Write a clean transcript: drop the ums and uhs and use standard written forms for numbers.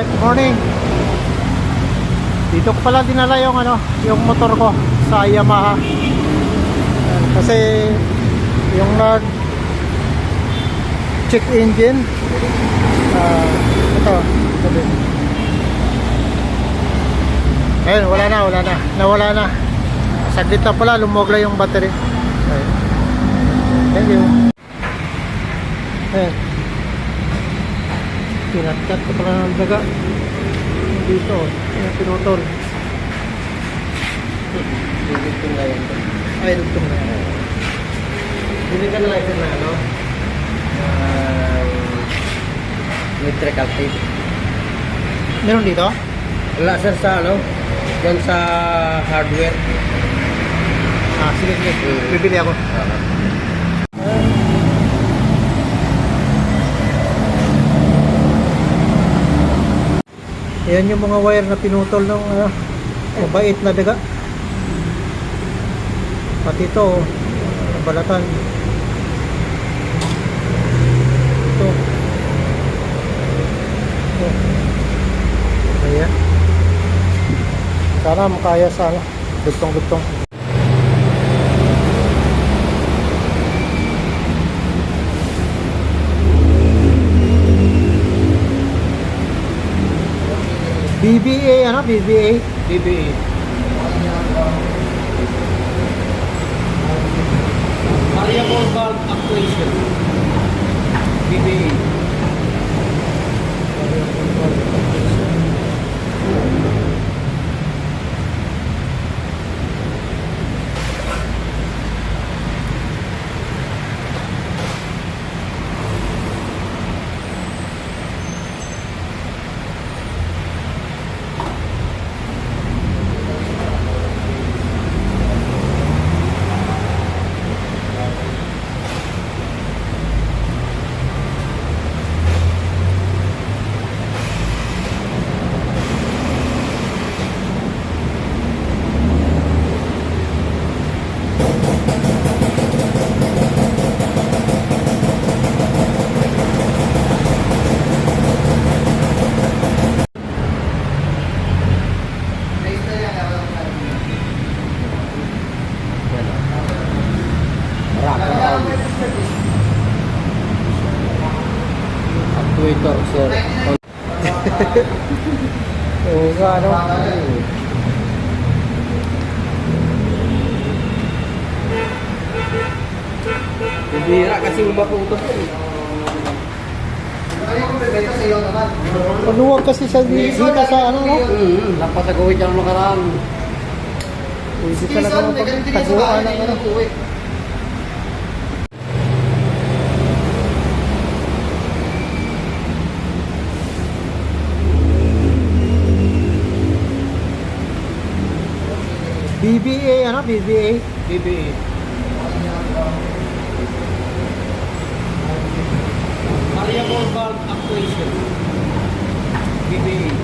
Alright, morning. Dito ko pala dinala yung yung motor ko sa Yamaha. Kasi yung check engine ito. Ayun, nawala na. Saglit na pala, lumogla yung battery. Ayun. Thank you. Ayun. Pinatkat ko pala ng daga dito. Ayun, pinutol. Dugtong na yan. Ay, dugtong na yan. Hindi ka na lang ito na electrical tape. Meron dito? Wala sir sa yan sa hardware. Sige. Bibili ako. Ayan yung mga wire na pinutol ng mabait na daga. Pati ito, balatan. Ito. Ayan. Sana makaya sa dugtong-dugtong. BBA, BBA? BBA. Variable valve actuation. BBA. Actuator sir. Oo nga, Bibira kasi maputos eh. Panuwag kasi sa dito sa Lapas sa gawin dyan makaraan. Pwede talaga mapagtaguan ng BBA, BBA? BBA. Variable valve actuation. BBA.